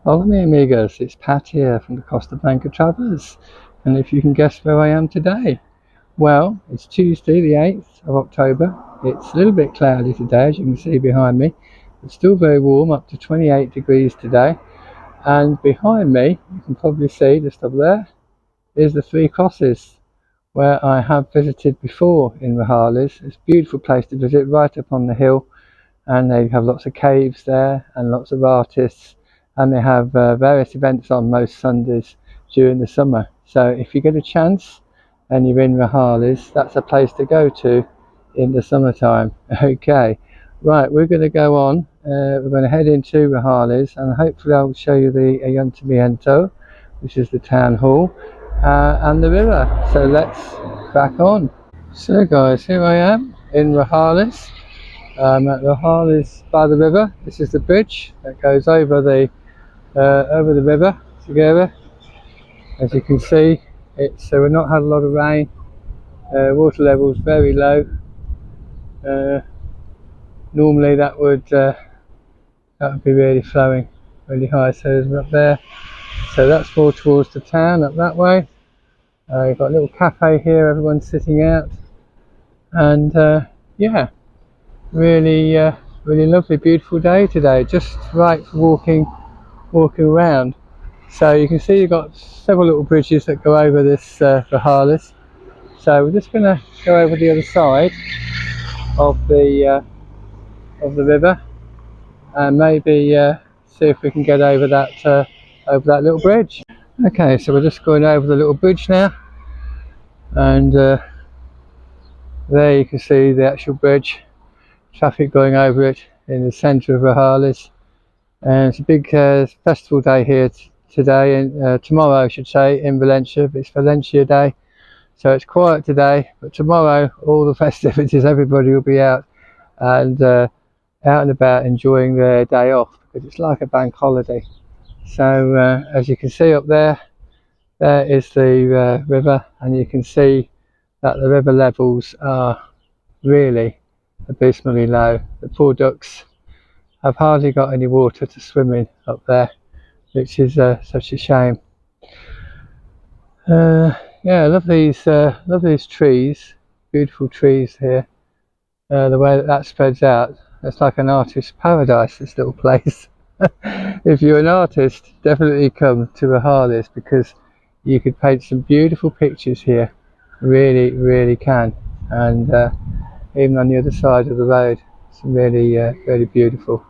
Hola amigos, it's Pat here from the Costa Blanca Travellers, and if you can guess where I am today, well, it's Tuesday the 8th of October. It's a little bit cloudy today, as you can see behind me. It's still very warm, up to 28 degrees today, and behind me, you can probably see just up there, is the Three Crosses, where I have visited before in Rojales. It's a beautiful place to visit, right up on the hill, and they have lots of caves there and lots of artists. And they have various events on most Sundays during the summer. So if you get a chance and you're in Rojales, that's a place to go to in the summertime. Okay, right, we're going to go on. We're going to head into Rojales, and hopefully I'll show you the Ayuntamiento, which is the town hall, and the river. So let's crack on. So guys, here I am in Rojales. I'm at Rojales by the river. This is the bridge that goes over the River Segura. As you can see, we've not had a lot of rain. Water level is very low. Normally that would be really flowing really high. So it's up there. So that's more towards the town, up that way. You've got a little cafe here. Everyone's sitting out, and yeah, really lovely, beautiful day today. Just right for walking around. So you can see you've got several little bridges that go over this Rojales. So we're just going to go over the other side of the river, and maybe see if we can get over that little bridge. Okay, so we're just going over the little bridge now, and there you can see the actual bridge, traffic going over it in the centre of Rojales. And it's a big festival day here today, and tomorrow I should say, in Valencia. It's Valencia Day, so it's quiet today, but tomorrow all the festivities, everybody will be out and about enjoying their day off, because it's like a bank holiday. So as you can see up there, there is the river, and you can see that the river levels are really abysmally low. The poor ducks have hardly got any water to swim in up there, which is such a shame. Yeah, I love these trees, beautiful trees here. The way that spreads out, it's like an artist's paradise, this little place. If you're an artist, definitely come to Rojales, because you could paint some beautiful pictures here. Really can. And even on the other side of the road, some really beautiful.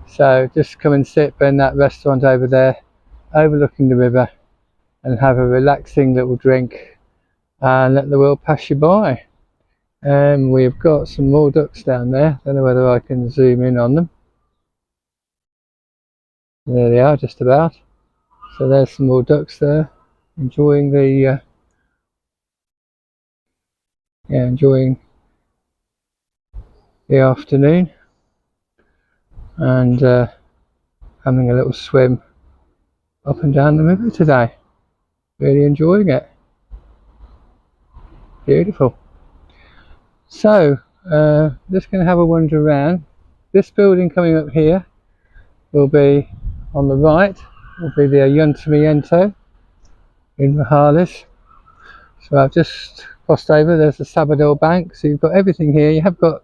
So just come and sit in that restaurant over there, overlooking the river, and have a relaxing little drink, and let the world pass you by. And we've got some more ducks down there. Don't know whether I can zoom in on them. There they are, just about. So there's some more ducks there, enjoying the afternoon, and having a little swim up and down the river today. Really enjoying it. Beautiful. So just going to have a wander around. This building coming up here will be on the right, will be the Ayuntamiento in Rojales. So I've just crossed over. There's the Sabadell Bank. So you've got everything here. You have got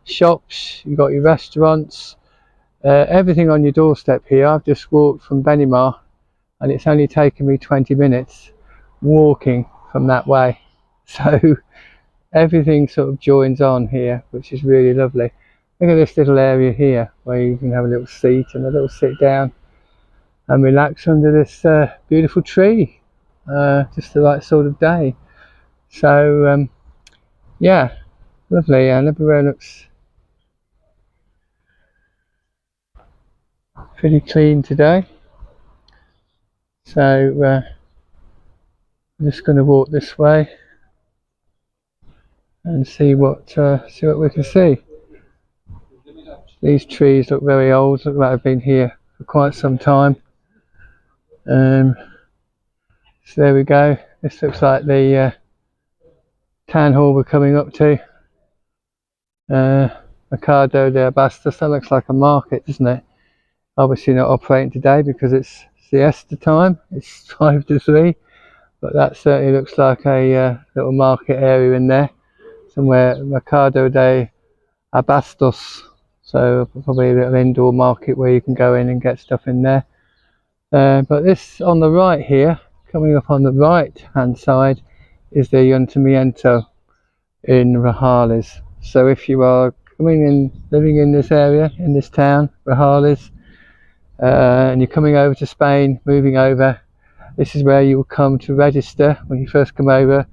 shops, you've got your restaurants, everything on your doorstep here. I've just walked from Benimar, and it's only taken me 20 minutes walking from that way. So everything sort of joins on here, which is really lovely. Look at this little area here where you can have a little seat and a little sit down and relax under this beautiful tree. Just the right sort of day. So yeah, lovely, and everywhere looks pretty clean today. So I'm just going to walk this way and see what we can see. These trees look very old. Look like they've been here for quite some time. So there we go. This looks like the town hall we're coming up to. Mercado de Abastos. That looks like a market, doesn't it? Obviously not operating today because it's siesta time. It's 5 to 3, but that certainly looks like a little market area in there somewhere, Mercado de Abastos. So probably a little indoor market where you can go in and get stuff in there. But this on the right here, coming up on the right hand side, is the Ayuntamiento in Rojales. So if you are coming in, living in this area, in this town, Rojales, and you're coming over to Spain, moving over, this is where you will come to register when you first come over,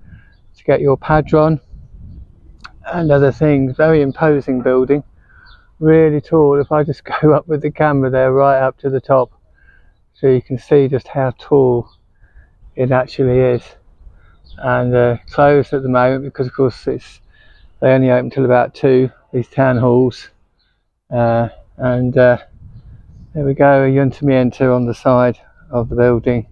to get your padron and other things. Very imposing building, really tall. If I just go up with the camera there, right up to the top, so you can see just how tall it actually is. And closed at the moment because of course they only open till about 2, these town halls. There we go, Ayuntamiento on the side of the building.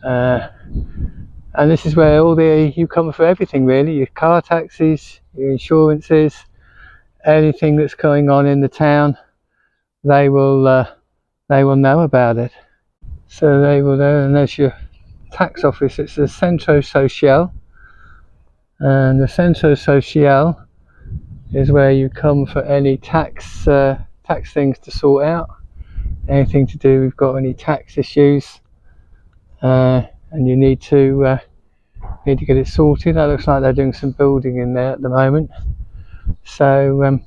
And this is where you come for everything really, your car taxis, your insurances, anything that's going on in the town, they will know about it. So they will know. And there's your tax office. It's the Centro Social, and the Centro Social is where you come for any tax things to sort out, anything to do, we've got any tax issues, and you need to get it sorted. That looks like they're doing some building in there at the moment. So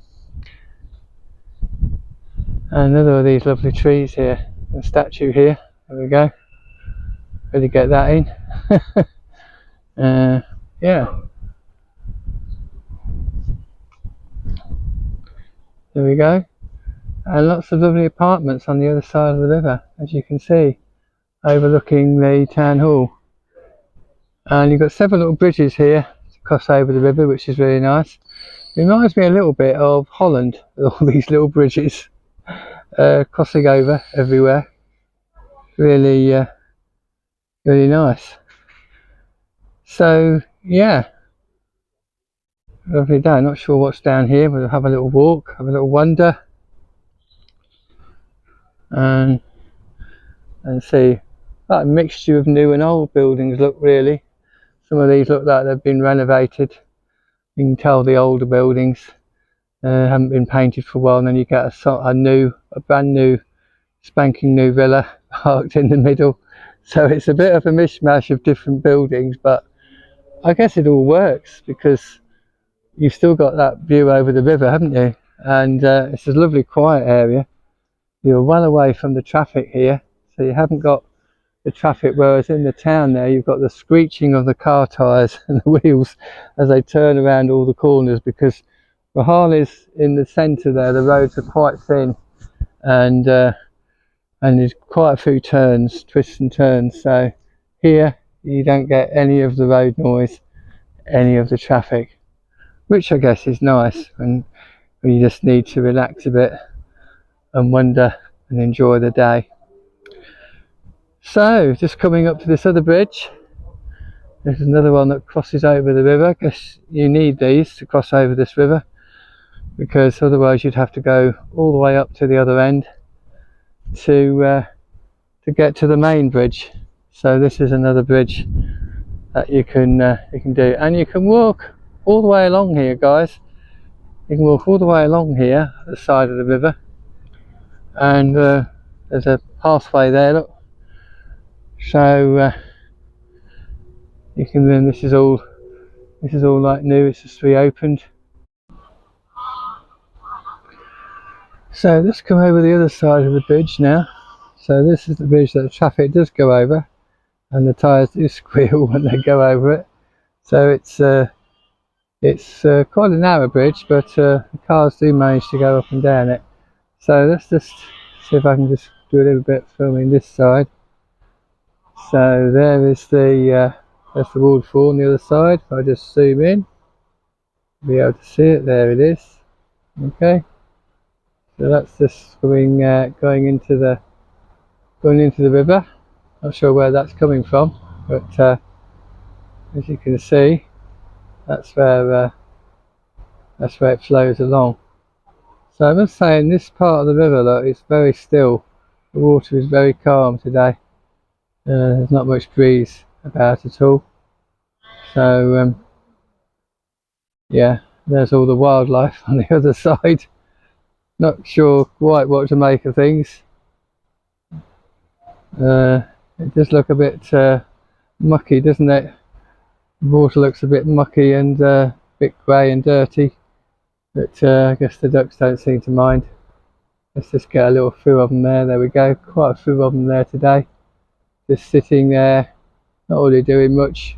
another of these lovely trees here, a statue here, there we go, really get that in. Yeah, there we go, and lots of lovely apartments on the other side of the river, as you can see, overlooking the town hall. And you've got several little bridges here to cross over the river, which is really nice. It reminds me a little bit of Holland, with all these little bridges crossing over everywhere. Really really nice. So yeah, lovely day. Not sure what's down here, but we'll have a little walk, have a little wander, and see. Like a mixture of new and old buildings, look, really. Some of these look like they've been renovated. You can tell the older buildings haven't been painted for a while, and then you get a brand new, spanking new villa parked in the middle. So it's a bit of a mishmash of different buildings, but I guess it all works because you've still got that view over the river, haven't you? And it's a lovely quiet area. You're well away from the traffic here, so you haven't got the traffic, whereas in the town there you've got the screeching of the car tyres and the wheels as they turn around all the corners, because Rojales in the centre there, the roads are quite thin, and there's quite a few turns, twists and turns. So here you don't get any of the road noise, any of the traffic, which I guess is nice when you just need to relax a bit and wander and enjoy the day. So just coming up to this other bridge, there's another one that crosses over the river. I guess you need these to cross over this river, because otherwise you'd have to go all the way up to the other end to get to the main bridge. So this is another bridge that you can do, and you can walk all the way along here, guys. You can walk all the way along here at the side of the river, and there's a pathway there, look. So you can then, this is all like new, it's just reopened. So let's come over the other side of the bridge now. So this is the bridge that the traffic does go over, and the tyres do squeal when they go over it. So it's quite a narrow bridge, but the cars do manage to go up and down it. So let's just see if I can just do a little bit filming this side. So there is that's the waterfall on the other side. If I just zoom in, you'll be able to see it. There it is. Okay. So that's just going into the river. Not sure where that's coming from, but as you can see, that's where it flows along. So I must say, in this part of the river, look, it's very still. The water is very calm today. There's not much breeze about at all. So yeah, there's all the wildlife on the other side. Not sure quite what to make of things. It does look a bit mucky, doesn't it? The water looks a bit mucky and a bit grey and dirty, but I guess the ducks don't seem to mind. Let's just get a little few of them there. There we go, quite a few of them there today, just sitting there, not really doing much,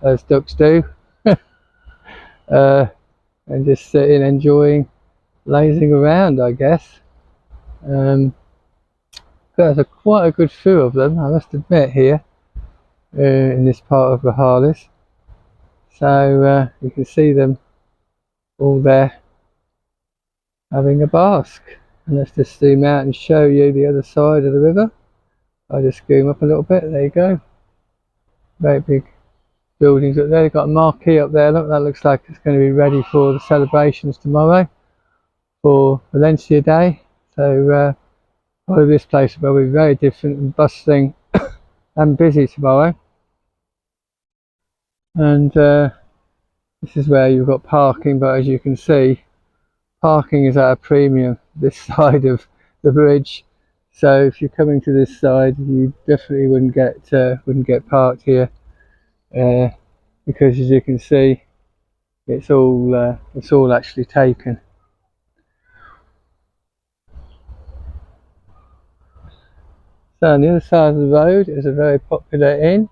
as ducks do. And just sitting, enjoying, lazing around, I guess. There's quite a good few of them, I must admit, here in this part of Rojales. So you can see them all there having a bask. And let's just zoom out and show you the other side of the river. I'll just scoot up a little bit. There you go. Very big buildings up there. They've got a marquee up there. Look, that looks like it's going to be ready for the celebrations tomorrow for Valencia Day. So probably this place will be very different and bustling and busy tomorrow. And this is where you've got parking, but as you can see, parking is at a premium this side of the bridge. So if you're coming to this side, you definitely wouldn't get parked here, because as you can see, it's all actually taken. So on the other side of the road is a very popular inn.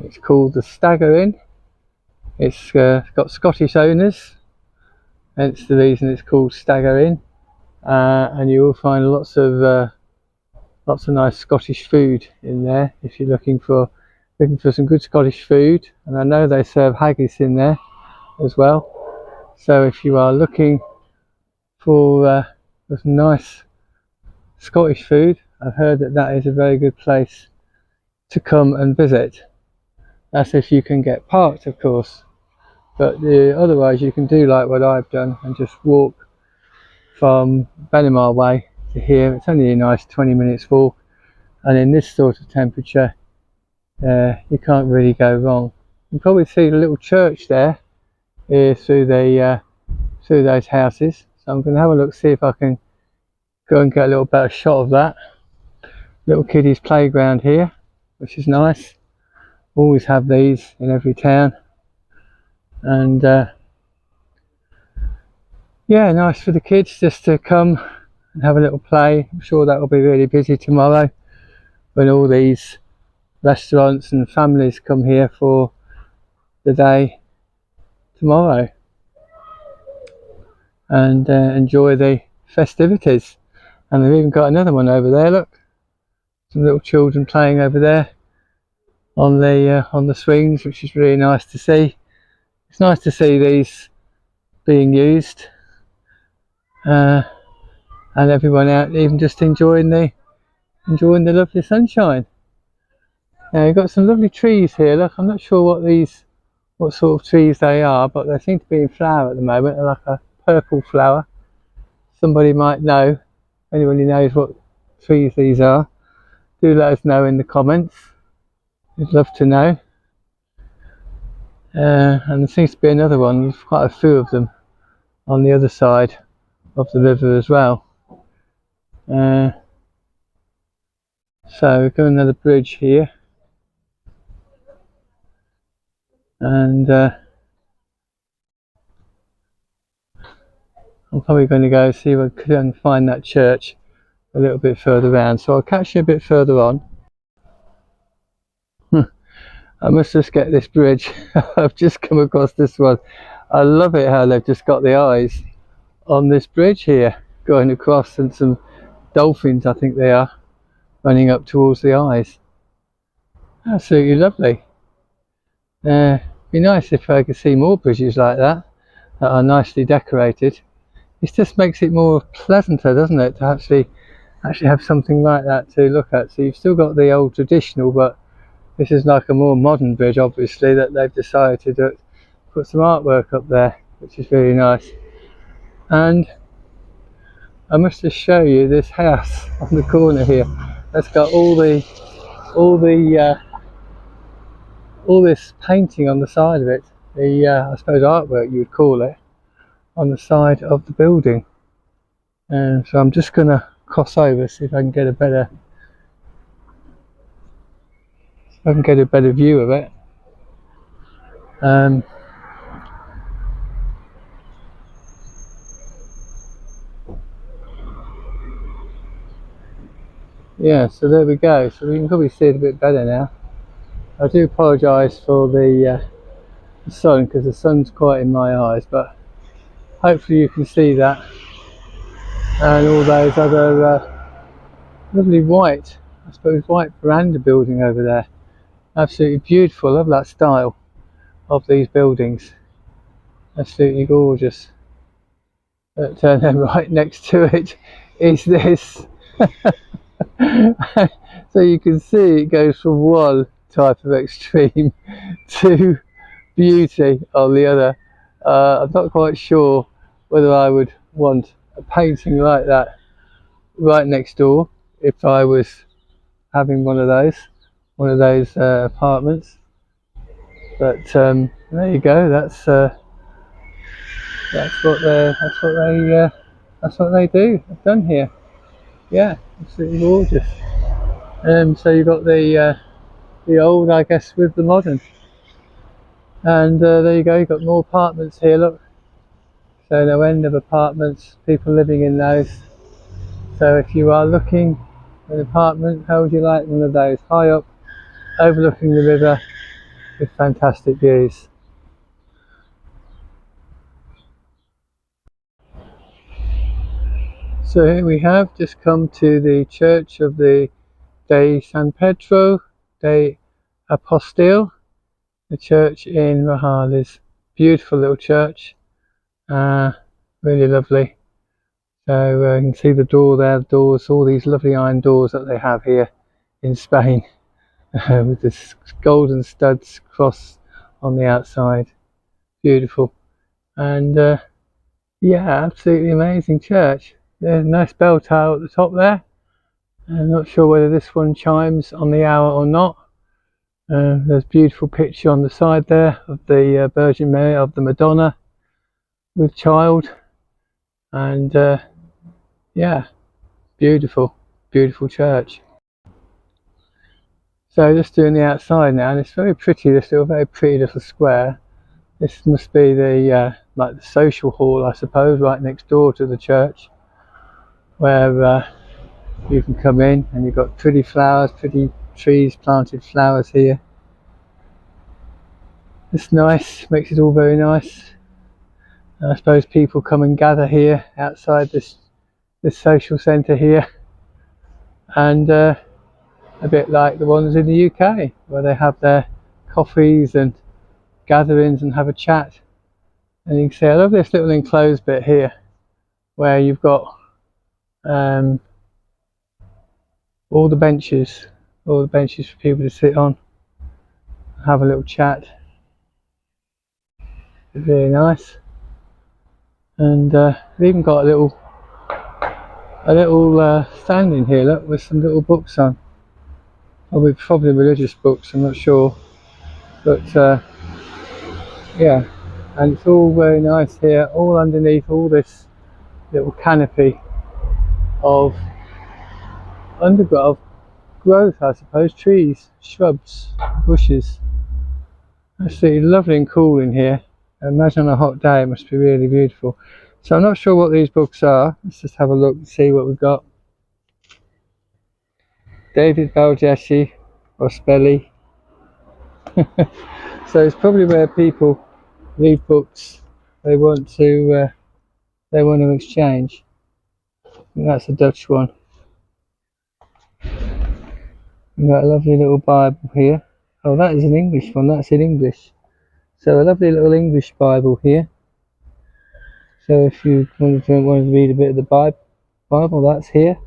It's called the Stagger Inn. It's got Scottish owners, hence the reason it's called Stagger Inn. And you will find lots of nice Scottish food in there if you're looking for some good Scottish food. And I know they serve haggis in there as well. So if you are looking for some nice Scottish food, I've heard that is a very good place to come and visit. That's if you can get parked, of course. But otherwise you can do like what I've done and just walk from Benimar way to here. It's only a nice 20 minutes walk, and in this sort of temperature you can't really go wrong. You can probably see the little church there through those houses. So I'm going to have a look, see if I can go and get a little better shot of that. Little kiddies playground here, which is nice. Always have these in every town. And yeah, nice for the kids just to come and have a little play. I'm sure that will be really busy tomorrow when all these restaurants and families come here for the day tomorrow and enjoy the festivities. And they've even got another one over there, look, some little children playing over there on the swings, which is really nice to see. It's nice to see these being used, and everyone out even just enjoying the lovely sunshine. Now you've got some lovely trees here. Look, I'm not sure what sort of trees they are, but they seem to be in flower at the moment. They're like a purple flower. Somebody might know, anyone who knows what trees these are, do let us know in the comments. We'd love to know. And there seems to be another one, there's quite a few of them on the other side of the river as well. So we've got another bridge here, and I'm probably going to go see if I can find that church a little bit further around. So I'll catch you a bit further on. I must just get this bridge. I've just come across this one. I love it how they've just got the eyes on this bridge here going across, and some dolphins, I think they are, running up towards the eyes. Absolutely lovely. It'd be nice if I could see more bridges like that are nicely decorated. It just makes it more pleasanter, doesn't it, to actually have something like that to look at. So you've still got the old traditional, but this is like a more modern bridge, obviously, that they've decided to put some artwork up there, which is really nice. And I must just show you this house on the corner here. That's got all this painting on the side of it. I suppose artwork you would call it, on the side of the building. And so I'm just gonna cross over, see if I can get a better view of it. Yeah, so there we go. So we can probably see it a bit better now. I do apologise for the sun, because the sun's quite in my eyes, but hopefully you can see that, and all those other lovely white, I suppose, white veranda building over there. Absolutely beautiful. Love that style of these buildings. Absolutely gorgeous. But then right next to it is this. So you can see it goes from one type of extreme to beauty on the other. I'm not quite sure whether I would want a painting like that right next door if I was having one of those apartments. But there you go. That's what they do. I've done here. Yeah, absolutely gorgeous. So you've got the old, I guess, with the modern. And there you go, you've got more apartments here, look. So no end of apartments, people living in those. So if you are looking for an apartment, how would you like one of those? High up, overlooking the river, with fantastic views. So here we have just come to the church of the de San Pedro de Apostol, the church in Rojales. Beautiful little church, really lovely. So you can see the door there, the doors, all these lovely iron doors that they have here in Spain, with this golden studs cross on the outside. Beautiful. And yeah, absolutely amazing church. There's a nice bell tower at the top there. I'm not sure whether this one chimes on the hour or not. There's a beautiful picture on the side there of the Virgin Mary, of the Madonna with child, and yeah, beautiful church. So just doing the outside now, and it's very pretty, this very pretty little square. This must be the like the social hall, I suppose, right next door to the church, where you can come in, and you've got pretty flowers, pretty trees, planted flowers here. It's nice, makes it all very nice. And I suppose people come and gather here outside this social centre here, and a bit like the ones in the UK, where they have their coffees and gatherings and have a chat. And you can see, I love this little enclosed bit here, where you've got all the benches for people to sit on, have a little chat. It's really nice. And we've even got a little stand in here, look, with some little books on. Probably religious books, I'm not sure, but yeah, and it's all very nice here, all underneath all this little canopy of undergrowth growth, I suppose, trees, shrubs, bushes. Absolutely lovely and cool in here. Imagine on a hot day it must be really beautiful. So I'm not sure what these books are. Let's just have a look and see what we've got. David Baldeschi or Spelly. So it's probably where people read books they want to exchange. I think that's a Dutch one. We've got a lovely little Bible here. Oh, that is an English one. That's in English. So a lovely little English Bible here. So if you want to read a bit of the Bible, that's here.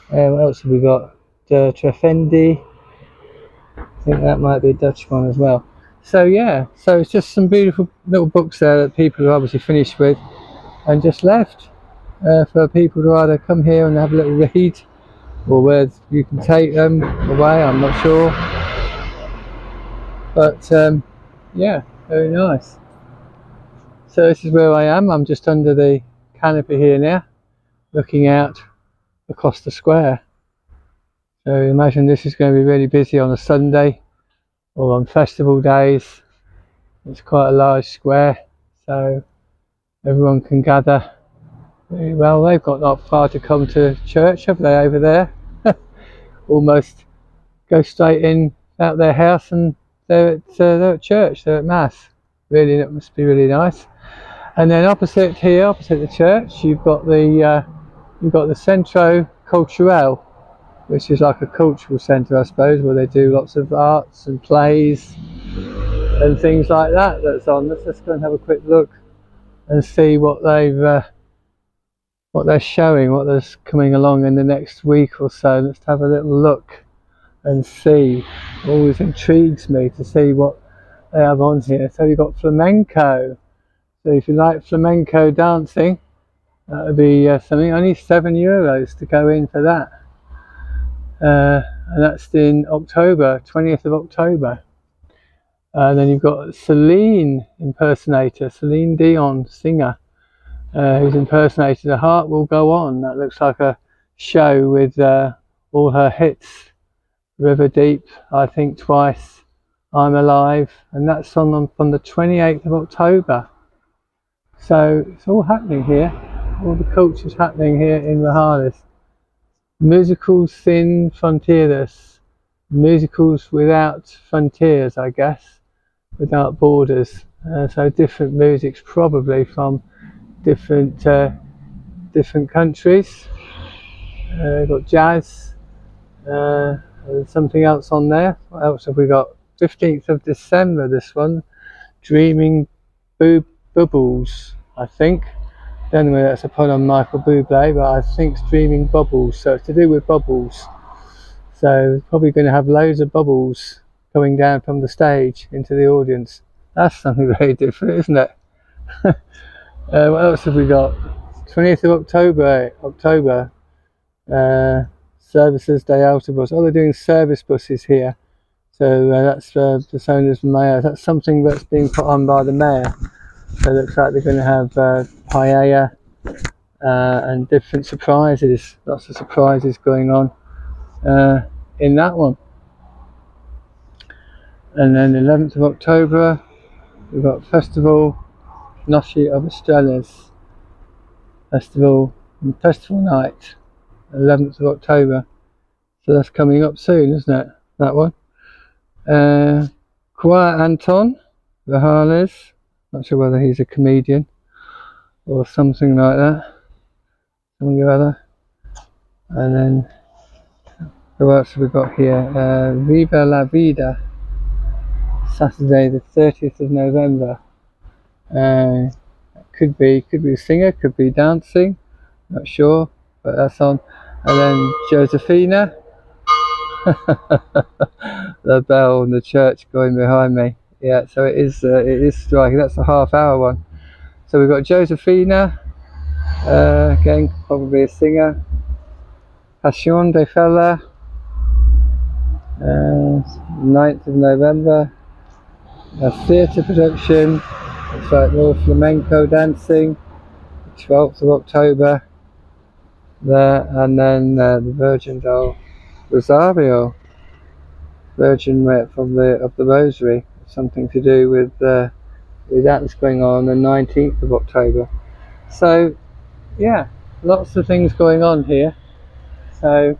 What else have we got? Trefendi. I think that might be a Dutch one as well. So yeah, so it's just some beautiful little books there that people are obviously finished with and just left. for people to either come here and have a little read, or where you can take them away, I'm not sure. But yeah, very nice. So this is where I am. I'm just under the canopy here now, looking out the Costa Square. So imagine this is going to be really busy on a Sunday or on festival days. It's quite a large square, so everyone can gather. Well, they've got not far to come to church, have they, over there? Almost go straight in out their house and they're at church, they're at mass. Really, it must be really nice. And then opposite here, opposite the church, you've got the Centro Cultural, which is like a cultural centre, I suppose, where they do lots of arts and plays and things like that. That's on. Let's just go and have a quick look and see what they're showing, what there's coming along in the next week or so. Let's have a little look and see. Always intrigues me to see what they have on here. So you've got flamenco. So if you like flamenco dancing, that would be something. Only €7 to go in for that. And that's in October, 20th of October. And then you've got Celine impersonator, Celine Dion singer, who's impersonated A Heart Will Go On. That looks like a show with all her hits. River Deep, I think Twice, I'm Alive, and that's from the 28th of October. So it's all happening here. All the culture's happening here in Rojales. Musicals sin fronteras. Musicals without frontiers, I guess. Without borders. So different musics, probably from different countries. We've got jazz. There's something else on there. What else have we got? 15th of December, this one. Dreaming Bubbles, I think. Don't know whether that's a pun on Michael Bublé, but I think it's Dreaming Bubbles. So it's to do with bubbles. So probably going to have loads of bubbles coming down from the stage into the audience. That's something very different, isn't it? What else have we got? 20th of October. Services de autobus. Oh, they're doing service buses here. So that's the Personas Mayor. That's something that's being put on by the mayor. So it looks like they're going to have paella and different surprises. Lots of surprises going on in that one. And then the 11th of October, we've got Festival Noche of Estrellas. Festival night. 11th of October, so that's coming up soon, isn't it, that one? Choir Anton Rojales, not sure whether he's a comedian or something like that, something or other. And then who else have we got here? Viva la Vida, Saturday the 30th of November. Could be a singer, could be dancing, not sure, but that's on. And then Josefina, the bell in the church going behind me. Yeah, so it is striking. That's a half-hour one. So we've got Josefina, again probably a singer. Pasión de Fella, 9th of November. A theatre production. It's like more flamenco dancing. 12th of October. There, and then the Virgin del Rosario, Virgin from the Rosary, something to do with that that's going on the 19th of October. So yeah, lots of things going on here. So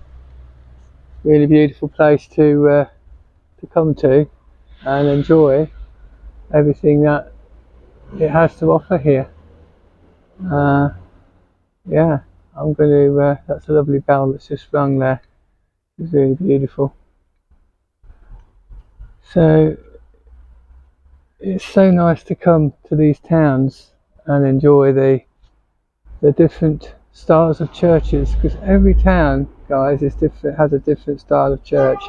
really beautiful place to come to and enjoy everything that it has to offer here. Yeah. I'm going to, that's a lovely bell that's just rung there. It's really beautiful. So, it's so nice to come to these towns and enjoy the different styles of churches, because every town, guys, is different, has a different style of church.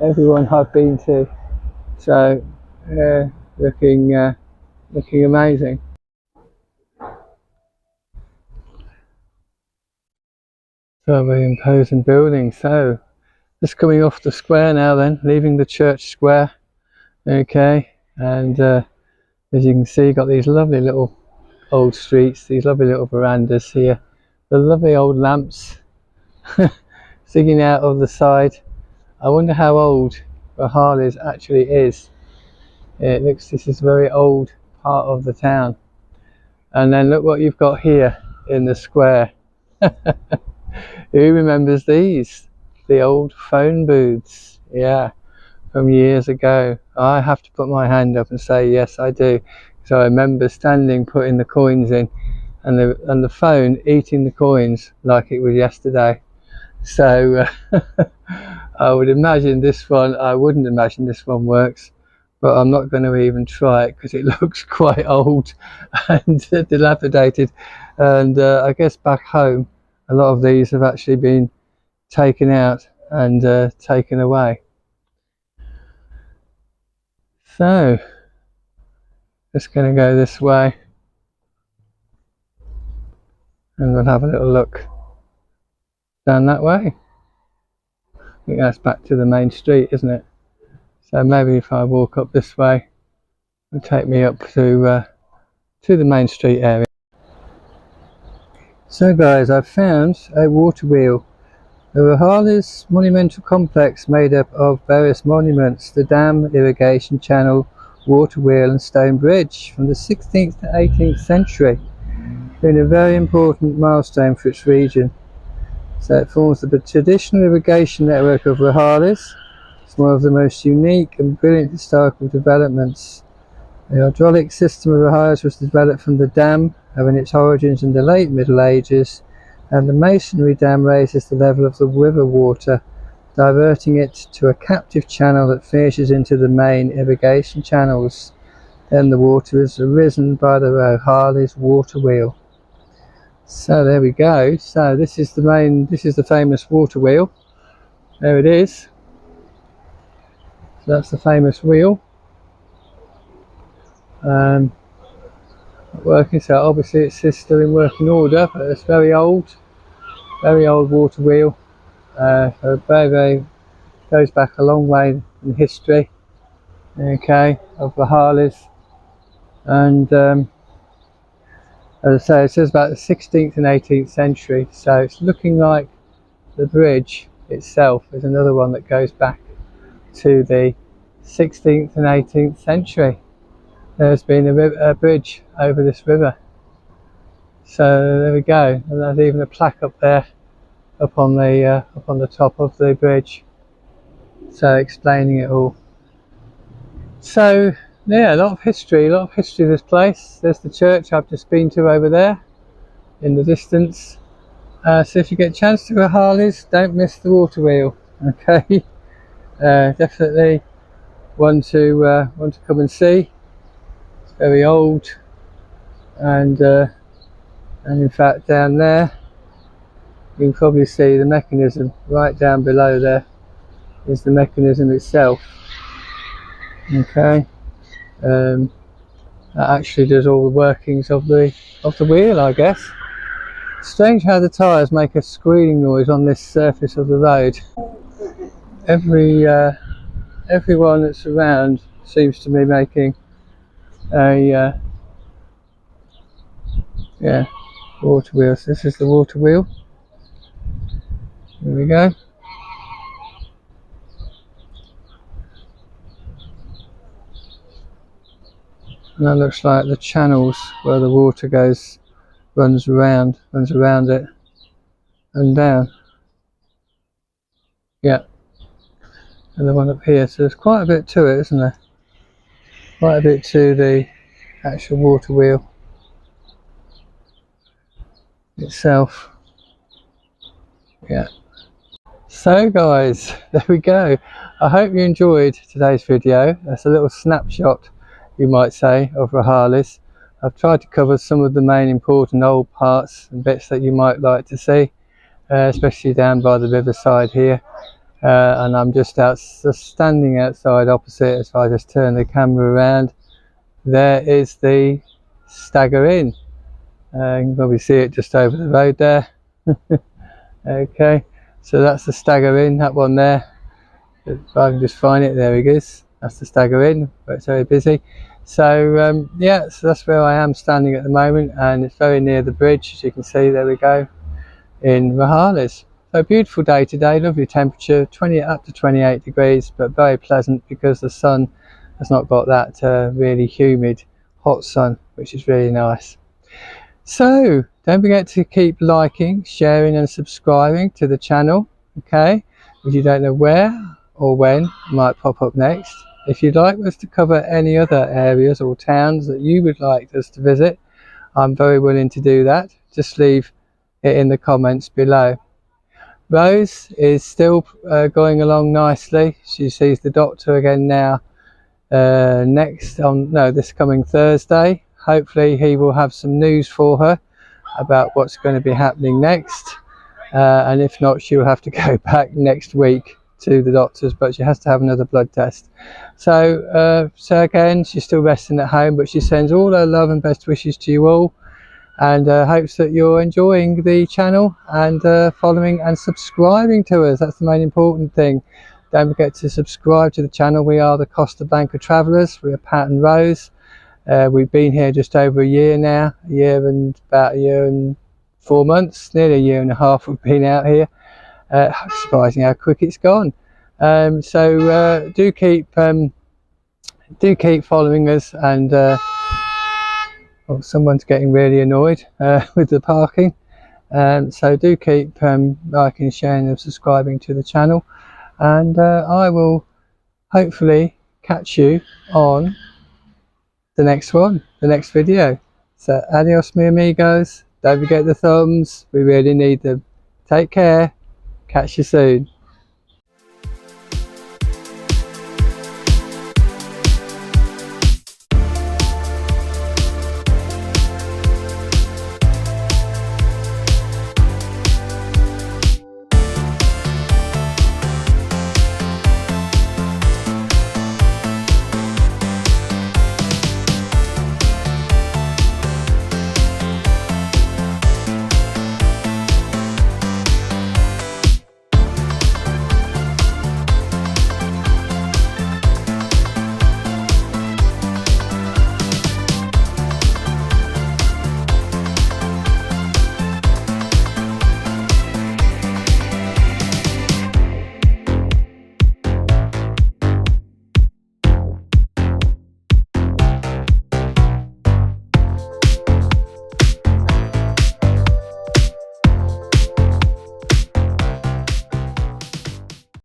Everyone I've been to. So, looking amazing. So a very imposing building. So just coming off the square now then, leaving the church square. Okay, and as you can see, got these lovely little old streets, these lovely little verandas here, the lovely old lamps sticking out of the side. I wonder how old Rojales actually is. It looks, this is a very old part of the town. And then look what you've got here in the square. Who remembers these? The old phone booths, yeah, from years ago. I have to put my hand up and say yes, I do. So I remember standing, putting the coins in, and the phone eating the coins like it was yesterday. So I would imagine this one, I wouldn't imagine this one works, but I'm not going to even try it because it looks quite old and dilapidated. And I guess back home a lot of these have actually been taken out and taken away. So just going to go this way and we'll have a little look down that way. I think that's back to the main street, isn't it? So maybe if I walk up this way, it'll take me up to the main street area. So guys, I've found a water wheel. The Rojales monumental complex made up of various monuments, the dam, irrigation channel, water wheel and stone bridge from the 16th to 18th century, being a very important milestone for its region. So it forms the traditional irrigation network of Rojales. It's one of the most unique and brilliant historical developments. The hydraulic system of Rojales was developed from the dam, having its origins in the late Middle Ages, and the masonry dam raises the level of the river water, diverting it to a captive channel that finishes into the main irrigation channels. Then the water is arisen by the Rojales water wheel. So there we go. So this is the famous water wheel. There it is. So that's the famous wheel. Working, so obviously it's still in working order, but it's very old water wheel. So very goes back a long way in history, okay, of Rojales. And as I say, it says about the 16th and 18th century, so it's looking like the bridge itself is another one that goes back to the 16th and 18th century. There's been a bridge over this river. So there we go, and there's even a plaque up there, up on the top of the bridge, so explaining it all. So yeah, a lot of history of this place. There's the church I've just been to over there in the distance. So if you get a chance to go to Rojales, don't miss the water wheel, okay? Definitely one to come and see. It's very old, and in fact down there you can probably see the mechanism. Right down below there is the mechanism itself, okay. That actually does all the workings of the wheel, I guess. Strange how the tyres make a squealing noise on this surface of the road. Everyone that's around seems to be making a yeah, water wheel. So this is the water wheel. There we go. And that looks like the channels where the water goes, runs around it and down. Yeah. And the one up here, so there's quite a bit to it, isn't there? Quite a bit to the actual water wheel itself. Yeah. So guys, there we go. I hope you enjoyed today's video. That's a little snapshot, you might say, of Rojales. I've tried to cover some of the main important old parts and bits that you might like to see, especially down by the riverside here. And I'm just standing outside opposite. If I just turn the camera around, there is the Stagger Inn. You can probably see it just over the road there. Okay, so that's the stagger in, that one there. If I can just find it, there he is. That's the stagger in, but it's very busy. So yeah, so that's where I am standing at the moment, and it's very near the bridge, as you can see. There we go, in Rojales. So beautiful day today, lovely temperature, 20 up to 28 degrees, but very pleasant because the sun has not got that really humid hot sun, which is really nice. So don't forget to keep liking, sharing and subscribing to the channel, okay? If you don't know where or when it might pop up next. If you'd like us to cover any other areas or towns that you would like us to visit, I'm very willing to do that. Just leave it in the comments below. Rose is still going along nicely. She sees the doctor again now this coming Thursday. Hopefully he will have some news for her about what's going to be happening next, and if not, she'll have to go back next week to the doctors, but she has to have another blood test. So again, she's still resting at home, but she sends all her love and best wishes to you all, and hopes that you're enjoying the channel and following and subscribing to us. That's the main important thing. Don't forget to subscribe to the channel. We are the Costa Blanca Travellers. We are Pat and Rose. We've been here just over a year now, about a year and 4 months, nearly a year and a half we've been out here. Surprising how quick it's gone. So do keep following us, and oh, someone's getting really annoyed with the parking. So do keep liking, sharing and subscribing to the channel, and I will hopefully catch you on the next video. So adios mi amigos, don't forget the thumbs, we really need them. Take care, catch you soon.